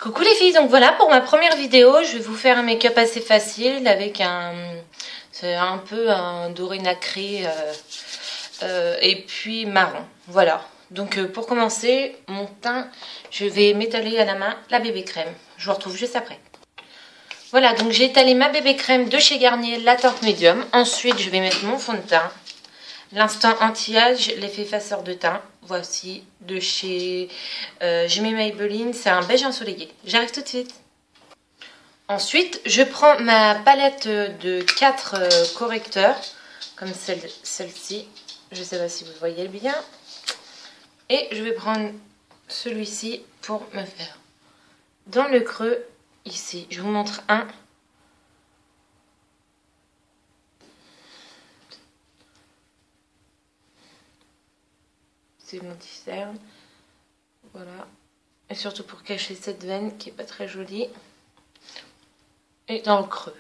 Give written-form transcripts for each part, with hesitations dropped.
Coucou les filles, donc voilà pour ma première vidéo, je vais vous faire un make-up assez facile avec c'est un peu un doré nacré et puis marron. Voilà, donc pour commencer, mon teint, je vais m'étaler à la main la bébé crème. Je vous retrouve juste après. Voilà, donc j'ai étalé ma bébé crème de chez Garnier, la teinte médium. Ensuite, je vais mettre mon fond de teint. L'instant anti-âge, l'effet effaceur de teint. Voici de chez Maybelline, c'est un beige ensoleillé. J'arrive tout de suite. Ensuite, je prends ma palette de 4 correcteurs, comme celle-ci. Je ne sais pas si vous voyez bien. Et je vais prendre celui-ci pour me faire dans le creux, ici. Je vous montre un. C'est mon discerne. Voilà. Et surtout pour cacher cette veine qui est pas très jolie. Et dans le creux.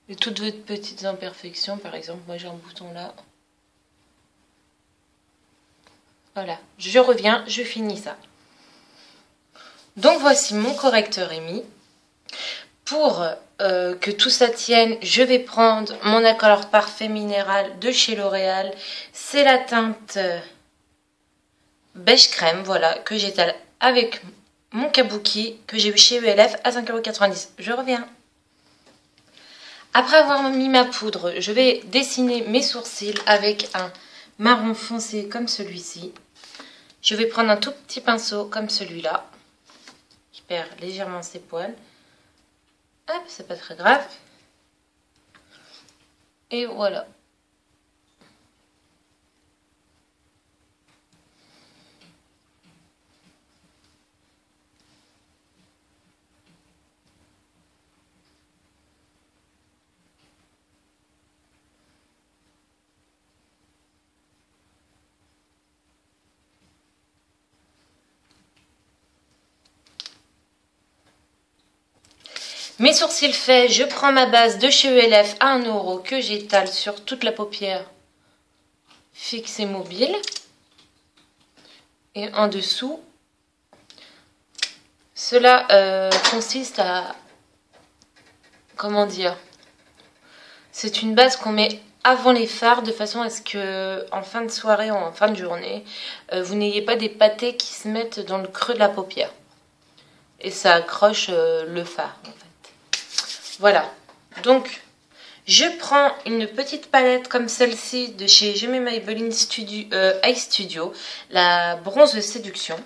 Et toutes vos petites imperfections, par exemple, moi j'ai un bouton là. Voilà, je reviens, je finis ça. Donc voici mon correcteur est mis. Pour que tout ça tienne, je vais prendre mon Acolor Parfait Minéral de chez L'Oréal. C'est la teinte beige crème, voilà, que j'étale avec mon kabuki que j'ai eu chez ELF à 5,90 €. Je reviens. Après avoir mis ma poudre, je vais dessiner mes sourcils avec un marron foncé comme celui-ci. Je vais prendre un tout petit pinceau comme celui-là, qui perd légèrement ses poils. Hop, c'est pas très grave. Et voilà. Mes sourcils faits, je prends ma base de chez ELF à 1 € que j'étale sur toute la paupière fixe et mobile. Et en dessous, cela consiste à... Comment dire? C'est une base qu'on met avant les fards de façon à ce que en fin de soirée ou en fin de journée, vous n'ayez pas des pâtés qui se mettent dans le creux de la paupière. Et ça accroche le fard en fait. Voilà, donc je prends une petite palette comme celle-ci de chez Maybelline Eye Studio, la bronze séduction.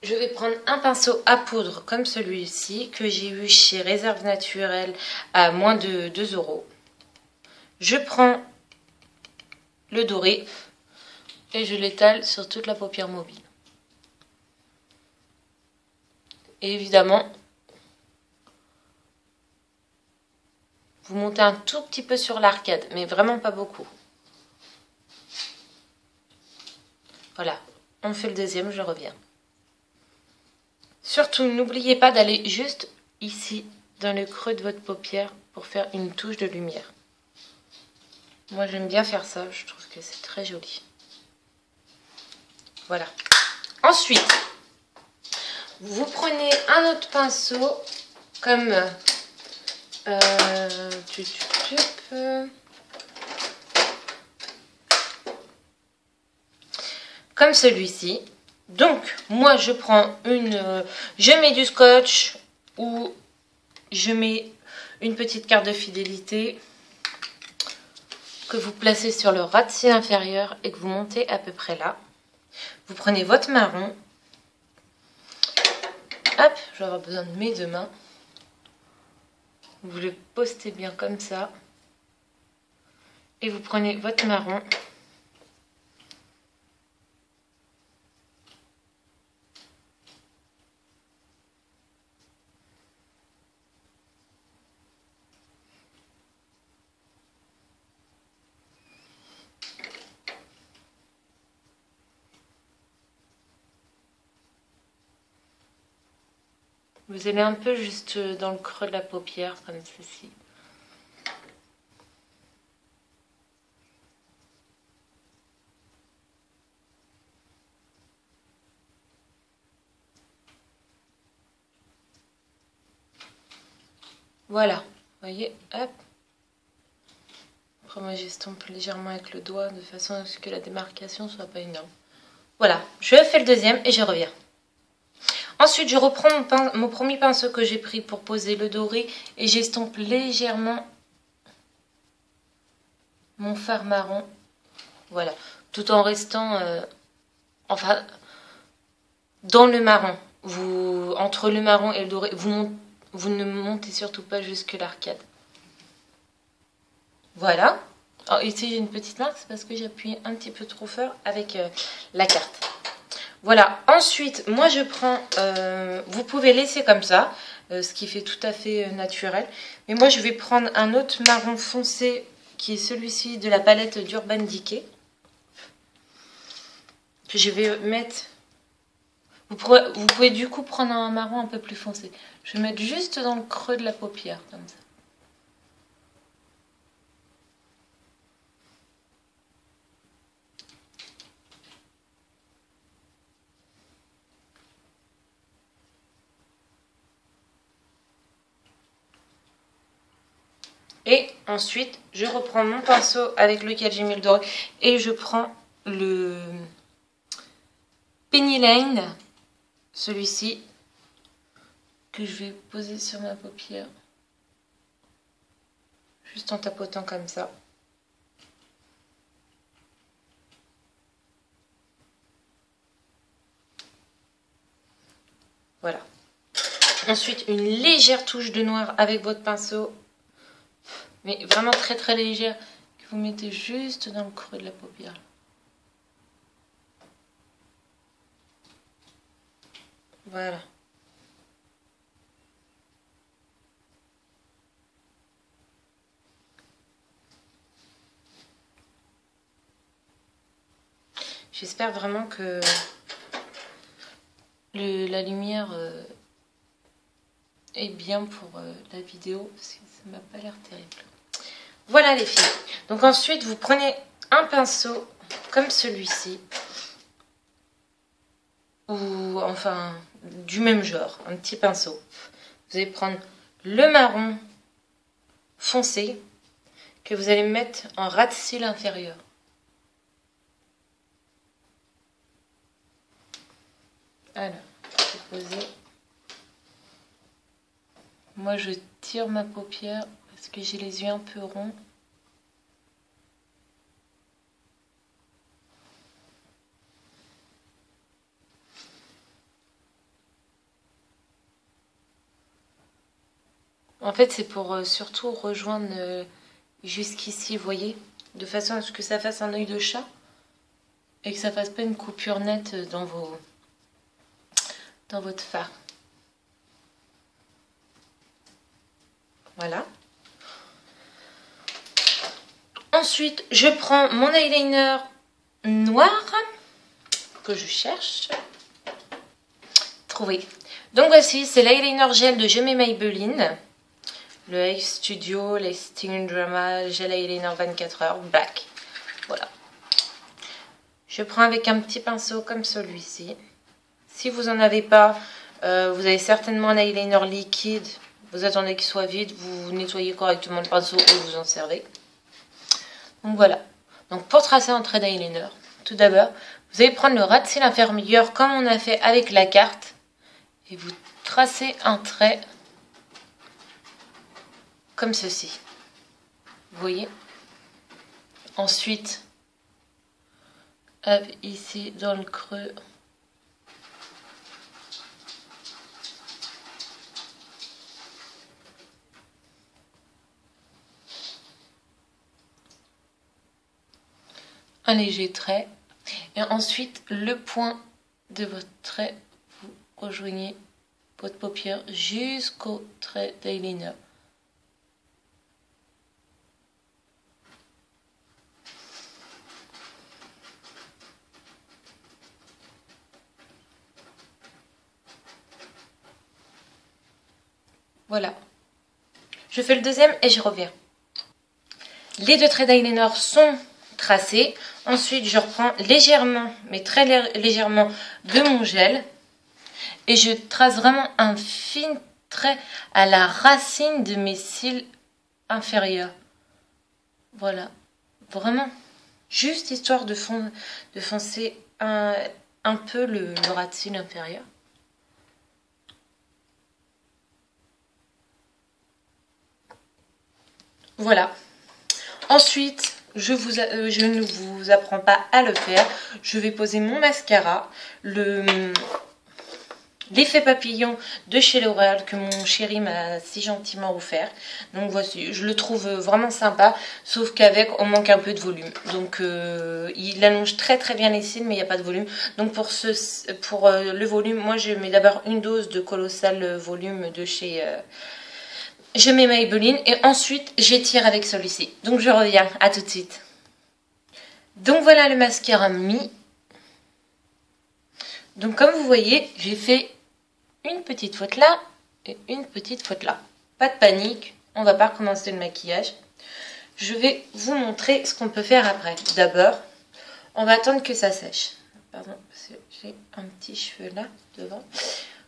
Je vais prendre un pinceau à poudre comme celui-ci que j'ai eu chez Réserve Naturelle à moins de 2 €. Je prends le doré et je l'étale sur toute la paupière mobile. Et évidemment, vous montez un tout petit peu sur l'arcade, mais vraiment pas beaucoup. Voilà, on fait le deuxième, je reviens. Surtout, n'oubliez pas d'aller juste ici, dans le creux de votre paupière, pour faire une touche de lumière. Moi, j'aime bien faire ça, je trouve que c'est très joli. Voilà. Ensuite, vous prenez un autre pinceau, comme... comme celui-ci. Donc, moi, je prends je mets du scotch ou je mets une petite carte de fidélité que vous placez sur le ras de cils inférieur et que vous montez à peu près là. Vous prenez votre marron. Hop, je vais avoir besoin de mes deux mains. Vous le postez bien comme ça. Et vous prenez votre marron. Vous allez un peu juste dans le creux de la paupière, comme ceci. Voilà, vous voyez, hop. Après moi j'estompe légèrement avec le doigt de façon à ce que la démarcation soit pas énorme. Voilà, je fais le deuxième et je reviens. Ensuite je reprends mon premier pinceau que j'ai pris pour poser le doré et j'estompe légèrement mon fard marron. Voilà, tout en restant enfin dans le marron. Entre le marron et le doré, vous ne montez surtout pas jusque l'arcade. Voilà. Alors, ici j'ai une petite marque, c'est parce que j'ai appuyé un petit peu trop fort avec la carte. Voilà. Ensuite, moi je prends, vous pouvez laisser comme ça, ce qui fait tout à fait naturel. Mais moi je vais prendre un autre marron foncé qui est celui-ci de la palette d'Urban Decay. Que je vais mettre... Vous pouvez du coup prendre un marron un peu plus foncé. Je vais mettre juste dans le creux de la paupière, comme ça. Et ensuite, je reprends mon pinceau avec lequel j'ai mis le doré et je prends le Penny Lane, celui-ci, que je vais poser sur ma paupière. Juste en tapotant comme ça. Voilà. Ensuite, une légère touche de noir avec votre pinceau. Mais vraiment très très légère. Que vous mettez juste dans le creux de la paupière. Voilà. J'espère vraiment que la lumière est bien pour la vidéo, parce que ça m'a pas l'air terrible. Voilà les filles. Donc ensuite, vous prenez un pinceau comme celui-ci, ou enfin du même genre, un petit pinceau. Vous allez prendre le marron foncé que vous allez mettre en ras de cils inférieur. Alors, je vais poser. Moi, je tire ma paupière parce que j'ai les yeux un peu ronds. En fait, c'est pour surtout rejoindre jusqu'ici, vous voyez, de façon à ce que ça fasse un œil de chat et que ça fasse pas une coupure nette dans votre fard. Voilà. Ensuite, je prends mon eyeliner noir que je cherche. Trouvé. Donc voici, c'est l'eyeliner gel de Je m'aime Maybelline. Le Ace Studio Lasting Drama Gel Eyeliner 24 heures Black. Voilà. Je prends avec un petit pinceau comme celui-ci. Si vous n'en avez pas, vous avez certainement un eyeliner liquide. Vous attendez qu'il soit vide, vous nettoyez correctement le pinceau et vous en servez. Donc voilà. Donc pour tracer un trait d'eyeliner, tout d'abord, vous allez prendre le ras de cils inférieur comme on a fait avec la carte. Et vous tracez un trait comme ceci. Vous voyez? Ensuite, hop, ici dans le creux. Un léger trait. Et ensuite, le point de votre trait, vous rejoignez votre paupière jusqu'au trait d'eyeliner. Voilà. Je fais le deuxième et je reviens. Les deux traits d'eyeliner sont tracés. Ensuite, je reprends légèrement, mais très légèrement, de mon gel. Et je trace vraiment un fin très à la racine de mes cils inférieurs. Voilà, vraiment, juste histoire de foncer un peu le ras de cils inférieur. Voilà. Ensuite, je ne vous apprends pas à le faire. Je vais poser mon mascara, l'effet papillon de chez L'Oréal que mon chéri m'a si gentiment offert. Donc voici, je le trouve vraiment sympa, sauf qu'avec on manque un peu de volume. Donc il allonge très très bien les cils, mais il n'y a pas de volume. Donc pour le volume, moi je mets d'abord une dose de Colossal Volume de chez... je mets Maybelline et ensuite j'étire avec celui-ci. Donc je reviens, à tout de suite. Donc voilà le mascara mis. Donc comme vous voyez, j'ai fait une petite faute là et une petite faute là. Pas de panique, on va pas recommencer le maquillage. Je vais vous montrer ce qu'on peut faire après. D'abord, on va attendre que ça sèche. Pardon, parce que j'ai un petit cheveu là devant.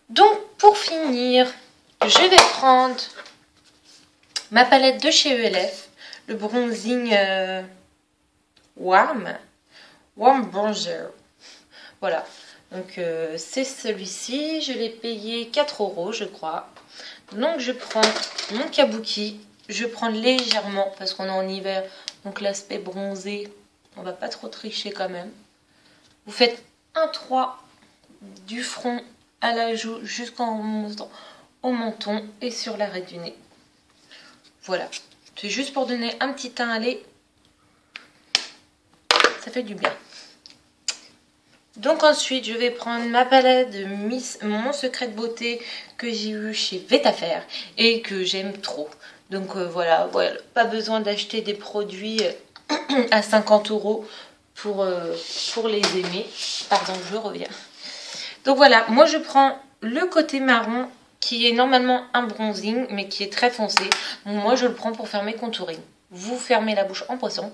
Donc pour finir, je vais prendre ma palette de chez ELF, le bronzing Warm Bronzer. Voilà. Donc c'est celui-ci, je l'ai payé 4 € je crois. Donc je prends mon kabuki, je prends légèrement parce qu'on est en hiver, donc l'aspect bronzé, on va pas trop tricher quand même. Vous faites un 3 du front à la joue jusqu'en montant au menton et sur l'arrêt du nez. Voilà, c'est juste pour donner un petit teint à lait, ça fait du bien. Donc ensuite, je vais prendre ma palette de Mon Secret de Beauté que j'ai eu chez Vetafer et que j'aime trop. Donc voilà, pas besoin d'acheter des produits à 50 € pour les aimer. Pardon, je reviens. Donc voilà, moi je prends le côté marron qui est normalement un bronzing mais qui est très foncé. Donc moi je le prends pour faire mes contouring. Vous fermez la bouche en poisson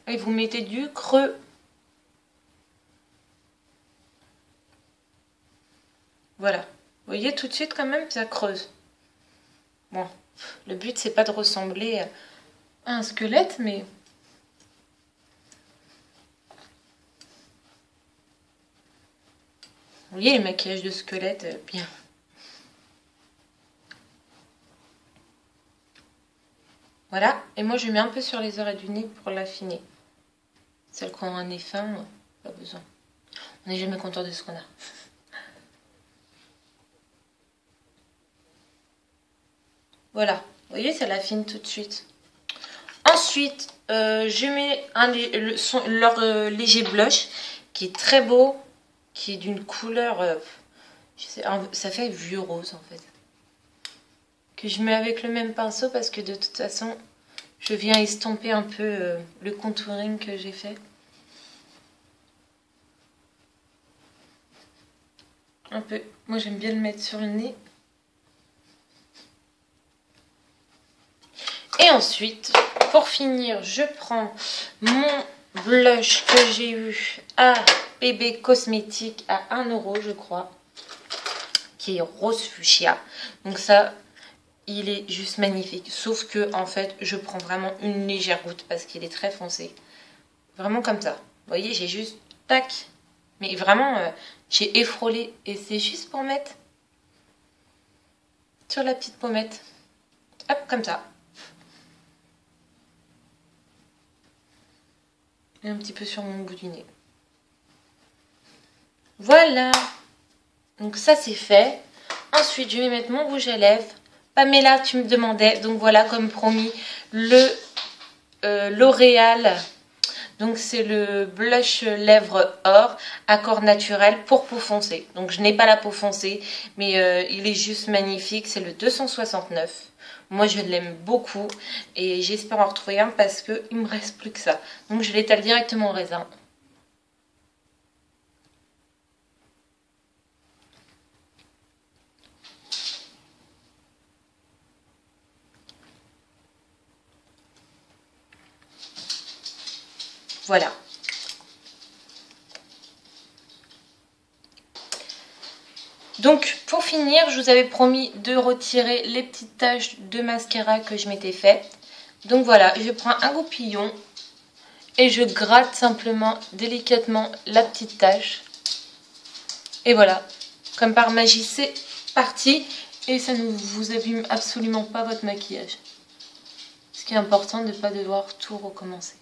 et vous mettez du creux. Voilà, vous voyez tout de suite quand même ça creuse. Bon, le but c'est pas de ressembler à un squelette, mais vous voyez les maquillages de squelette, bien. Voilà, et moi je mets un peu sur les oreilles du nez pour l'affiner. Celles qui ont un nez fin, pas besoin. On n'est jamais content de ce qu'on a. Voilà, vous voyez, ça l'affine tout de suite. Ensuite, je mets leur léger blush qui est très beau, qui est d'une couleur, ça fait vieux rose en fait. Que je mets avec le même pinceau parce que de toute façon, je viens estomper un peu le contouring que j'ai fait. Un peu, moi j'aime bien le mettre sur le nez. Et ensuite, pour finir, je prends mon blush que j'ai eu à BB Cosmétique à 1 € je crois, qui est rose fuchsia. Donc ça, il est juste magnifique. Sauf que en fait, je prends vraiment une légère goutte parce qu'il est très foncé. Vraiment comme ça. Vous voyez, j'ai juste tac. Mais vraiment, j'ai effrolé. Et c'est juste pour mettre sur la petite pommette. Hop, comme ça. Et un petit peu sur mon bout du nez. Voilà. Donc ça c'est fait. Ensuite je vais mettre mon rouge à lèvres. Pamela, tu me demandais. Donc voilà, comme promis, le L'Oréal. Donc c'est le blush lèvres or, accord naturel pour peau foncée. Donc je n'ai pas la peau foncée, mais il est juste magnifique. C'est le 269. Moi je l'aime beaucoup et j'espère en retrouver un parce qu'il ne me reste plus que ça. Donc je l'étale directement au raisin. Voilà. Donc pour finir, je vous avais promis de retirer les petites taches de mascara que je m'étais fait. Donc voilà, je prends un goupillon et je gratte simplement délicatement la petite tache. Et voilà, comme par magie, c'est parti. Et ça ne vous abîme absolument pas votre maquillage. Ce qui est important de ne pas devoir tout recommencer.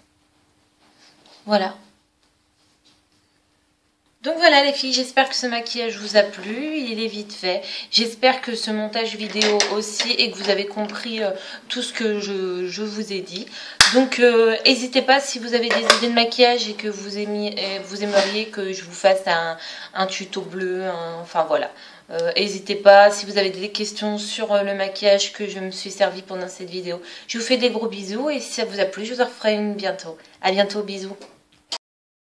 Voilà. Donc voilà les filles, j'espère que ce maquillage vous a plu, il est vite fait. J'espère que ce montage vidéo aussi et que vous avez compris tout ce que je vous ai dit. Donc n'hésitez pas si vous avez des idées de maquillage et que vous aimeriez que je vous fasse un tuto bleu, enfin voilà. N'hésitez pas si vous avez des questions sur le maquillage que je me suis servi pendant cette vidéo. Je vous fais des gros bisous et si ça vous a plu, je vous en referai une bientôt. À bientôt, bisous.